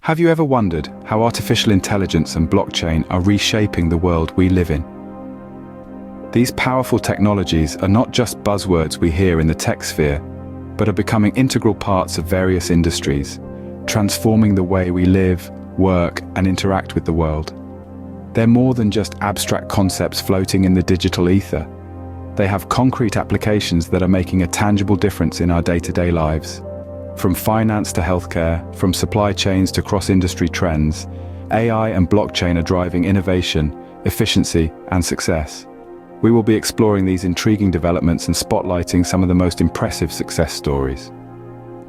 Have you ever wondered how artificial intelligence and blockchain are reshaping the world we live in? These powerful technologies are not just buzzwords we hear in the tech sphere, but are becoming integral parts of various industries, transforming the way we live, work, and interact with the world. They're more than just abstract concepts floating in the digital ether. They have concrete applications that are making a tangible difference in our day-to-day lives. From finance to healthcare, from supply chains to cross-industry trends, AI and blockchain are driving innovation, efficiency, and success. We will be exploring these intriguing developments and spotlighting some of the most impressive success stories.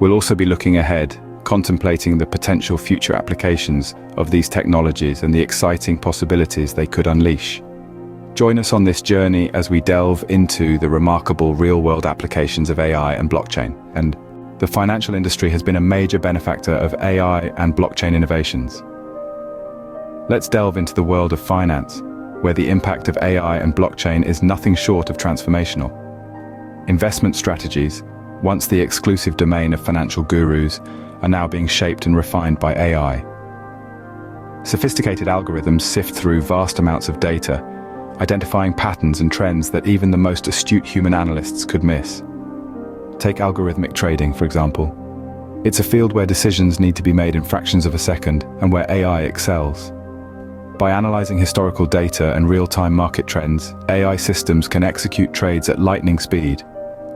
We'll also be looking ahead, contemplating the potential future applications of these technologies and the exciting possibilities they could unleash. Join us on this journey as we delve into the remarkable real-world applications of AI and blockchain. And the financial industry has been a major benefactor of AI and blockchain innovations. Let's delve into the world of finance, where the impact of AI and blockchain is nothing short of transformational. Investment strategies, once the exclusive domain of financial gurus, are now being shaped and refined by AI. Sophisticated algorithms sift through vast amounts of data, identifying patterns and trends that even the most astute human analysts could miss. Take algorithmic trading, for example. It's a field where decisions need to be made in fractions of a second and where AI excels. By analyzing historical data and real-time market trends, AI systems can execute trades at lightning speed,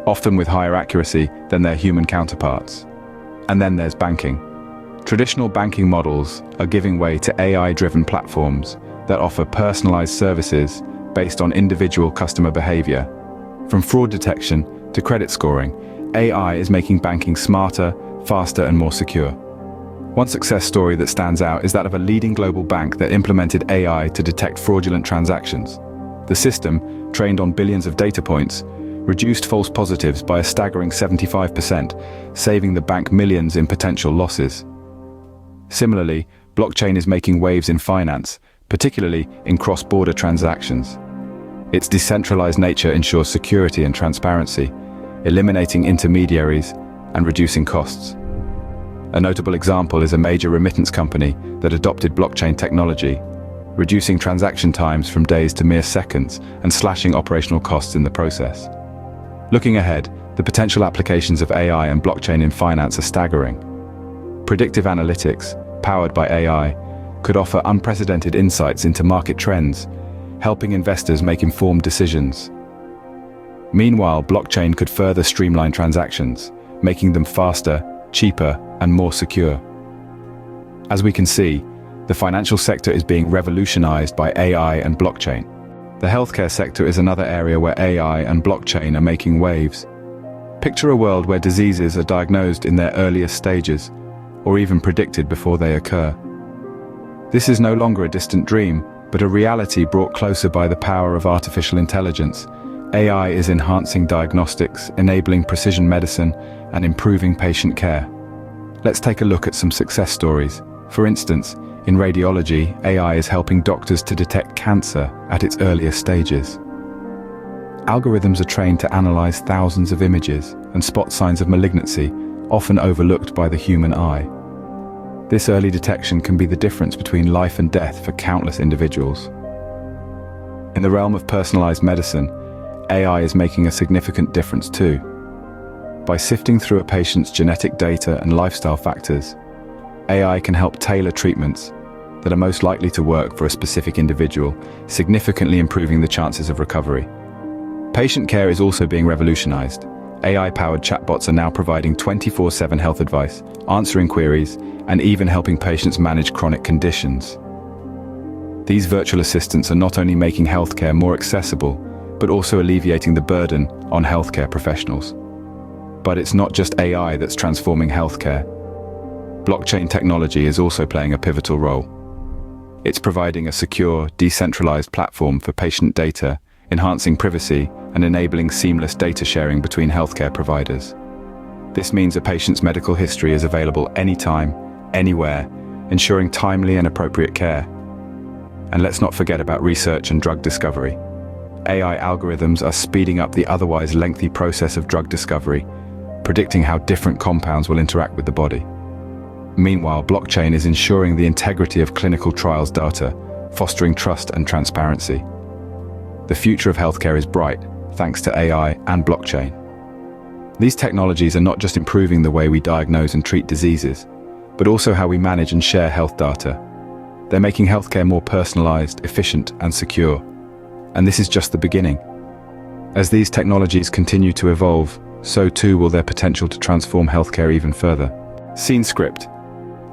often with higher accuracy than their human counterparts. And then there's banking. Traditional banking models are giving way to AI-driven platforms that offer personalized services based on individual customer behavior. From fraud detection to credit scoring, AI is making banking smarter, faster, and more secure. One success story that stands out is that of a leading global bank that implemented AI to detect fraudulent transactions. The system, trained on billions of data points, reduced false positives by a staggering 75%, saving the bank millions in potential losses. Similarly, blockchain is making waves in finance, particularly in cross-border transactions. Its decentralized nature ensures security and transparency, eliminating intermediaries and reducing costs. A notable example is a major remittance company that adopted blockchain technology, reducing transaction times from days to mere seconds and slashing operational costs in the process. Looking ahead, the potential applications of AI and blockchain in finance are staggering. Predictive analytics, powered by AI, could offer unprecedented insights into market trends, helping investors make informed decisions. Meanwhile, blockchain could further streamline transactions, making them faster, cheaper, and more secure. As we can see, the financial sector is being revolutionized by AI and blockchain. The healthcare sector is another area where AI and blockchain are making waves. Picture a world where diseases are diagnosed in their earliest stages, or even predicted before they occur. This is no longer a distant dream, but a reality brought closer by the power of artificial intelligence. AI is enhancing diagnostics, enabling precision medicine, and improving patient care. Let's take a look at some success stories. For instance, in radiology, AI is helping doctors to detect cancer at its earliest stages. Algorithms are trained to analyze thousands of images and spot signs of malignancy, often overlooked by the human eye. This early detection can be the difference between life and death for countless individuals. In the realm of personalized medicine, AI is making a significant difference too. By sifting through a patient's genetic data and lifestyle factors, AI can help tailor treatments that are most likely to work for a specific individual, significantly improving the chances of recovery. Patient care is also being revolutionized. AI-powered chatbots are now providing 24/7 health advice, answering queries, and even helping patients manage chronic conditions. These virtual assistants are not only making healthcare more accessible, but also alleviating the burden on healthcare professionals. But it's not just AI that's transforming healthcare. Blockchain technology is also playing a pivotal role. It's providing a secure, decentralized platform for patient data, enhancing privacy and enabling seamless data sharing between healthcare providers. This means a patient's medical history is available anytime, anywhere, ensuring timely and appropriate care. And let's not forget about research and drug discovery. AI algorithms are speeding up the otherwise lengthy process of drug discovery, predicting how different compounds will interact with the body. Meanwhile, blockchain is ensuring the integrity of clinical trials data, fostering trust and transparency. The future of healthcare is bright, thanks to AI and blockchain. These technologies are not just improving the way we diagnose and treat diseases, but also how we manage and share health data. They're making healthcare more personalized, efficient, and secure. And this is just the beginning. As these technologies continue to evolve, so too will their potential to transform healthcare even further. Scene script.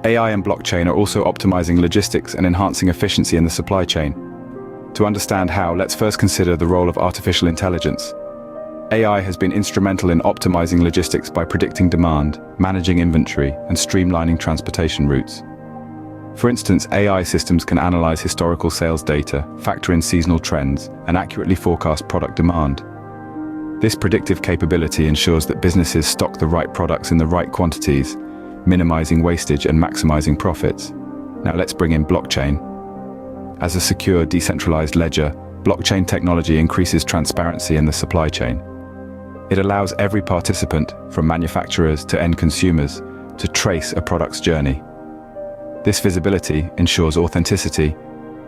AI and blockchain are also optimizing logistics and enhancing efficiency in the supply chain. To understand how, let's first consider the role of artificial intelligence. AI has been instrumental in optimizing logistics by predicting demand, managing inventory, and streamlining transportation routes. For instance, AI systems can analyze historical sales data, factor in seasonal trends, and accurately forecast product demand. This predictive capability ensures that businesses stock the right products in the right quantities, minimizing wastage and maximizing profits. Now let's bring in blockchain. As a secure, decentralized ledger, blockchain technology increases transparency in the supply chain. It allows every participant, from manufacturers to end consumers, to trace a product's journey. This visibility ensures authenticity,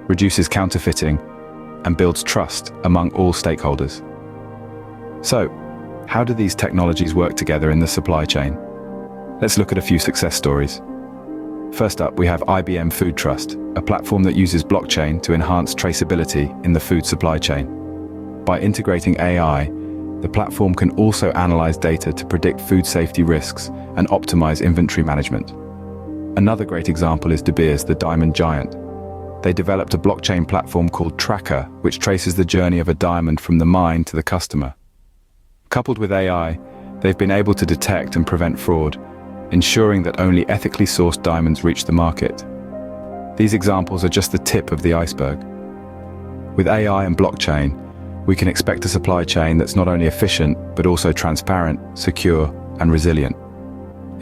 reduces counterfeiting, and builds trust among all stakeholders. So, how do these technologies work together in the supply chain? Let's look at a few success stories. First up, we have IBM Food Trust, a platform that uses blockchain to enhance traceability in the food supply chain. By integrating AI, the platform can also analyze data to predict food safety risks and optimize inventory management. Another great example is De Beers, the diamond giant. They developed a blockchain platform called Tracker, which traces the journey of a diamond from the mine to the customer. Coupled with AI, they've been able to detect and prevent fraud, ensuring that only ethically sourced diamonds reach the market. These examples are just the tip of the iceberg. With AI and blockchain, we can expect a supply chain that's not only efficient, but also transparent, secure, and resilient.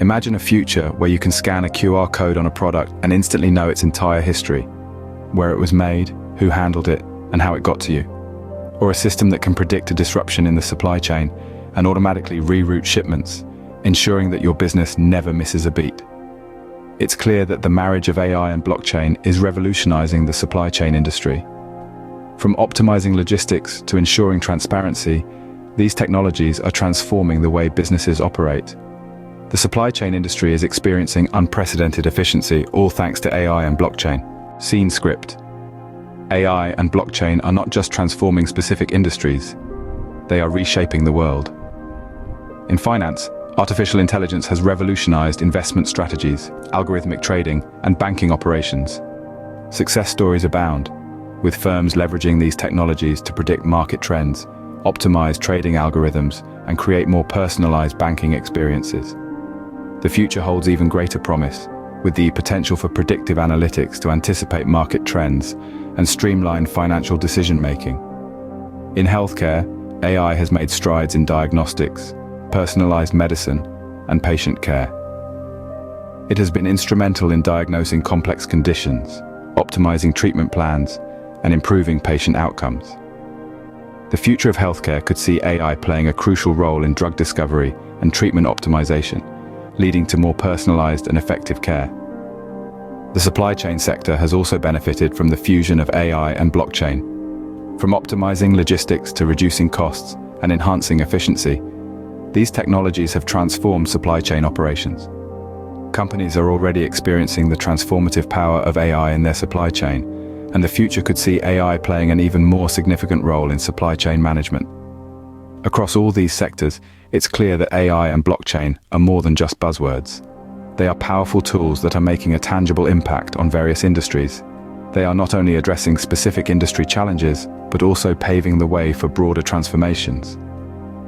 Imagine a future where you can scan a QR code on a product and instantly know its entire history, where it was made, who handled it, and how it got to you. Or a system that can predict a disruption in the supply chain and automatically reroute shipments, ensuring that your business never misses a beat. It's clear that the marriage of AI and blockchain is revolutionizing the supply chain industry. From optimizing logistics to ensuring transparency, these technologies are transforming the way businesses operate. The supply chain industry is experiencing unprecedented efficiency, all thanks to AI and blockchain. Scene script. AI and blockchain are not just transforming specific industries, they are reshaping the world. In finance, artificial intelligence has revolutionized investment strategies, algorithmic trading, and banking operations. Success stories abound, with firms leveraging these technologies to predict market trends, optimize trading algorithms, and create more personalized banking experiences. The future holds even greater promise, with the potential for predictive analytics to anticipate market trends and streamline financial decision-making. In healthcare, AI has made strides in diagnostics, personalized medicine, and patient care. It has been instrumental in diagnosing complex conditions, optimizing treatment plans, and improving patient outcomes. The future of healthcare could see AI playing a crucial role in drug discovery and treatment optimization, leading to more personalized and effective care. The supply chain sector has also benefited from the fusion of AI and blockchain. From optimizing logistics to reducing costs and enhancing efficiency, these technologies have transformed supply chain operations. Companies are already experiencing the transformative power of AI in their supply chain, and the future could see AI playing an even more significant role in supply chain management. Across all these sectors, it's clear that AI and blockchain are more than just buzzwords. They are powerful tools that are making a tangible impact on various industries. They are not only addressing specific industry challenges, but also paving the way for broader transformations.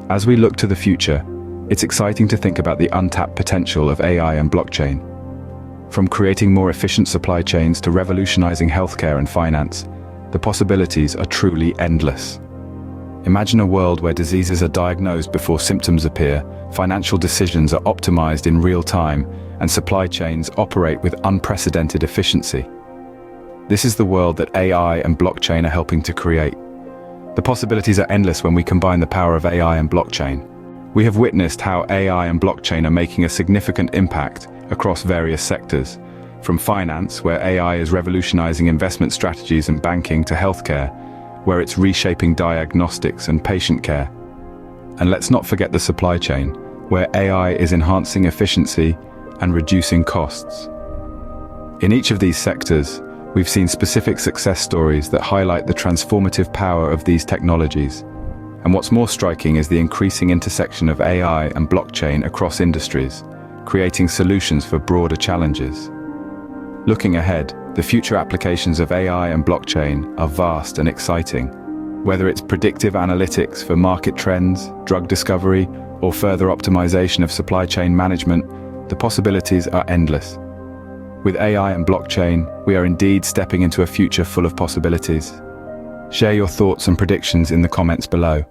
As we look to the future, it's exciting to think about the untapped potential of AI and blockchain. From creating more efficient supply chains to revolutionizing healthcare and finance, the possibilities are truly endless. Imagine a world where diseases are diagnosed before symptoms appear, financial decisions are optimized in real time, and supply chains operate with unprecedented efficiency. This is the world that AI and blockchain are helping to create. The possibilities are endless when we combine the power of AI and blockchain. We have witnessed how AI and blockchain are making a significant impact, across various sectors, from finance, where AI is revolutionizing investment strategies and banking, to healthcare, where it's reshaping diagnostics and patient care. And let's not forget the supply chain, where AI is enhancing efficiency and reducing costs. In each of these sectors, we've seen specific success stories that highlight the transformative power of these technologies. And what's more striking is the increasing intersection of AI and blockchain across industries, creating solutions for broader challenges. Looking ahead, the future applications of AI and blockchain are vast and exciting. Whether it's predictive analytics for market trends, drug discovery, or further optimization of supply chain management, the possibilities are endless. With AI and blockchain, we are indeed stepping into a future full of possibilities. Share your thoughts and predictions in the comments below.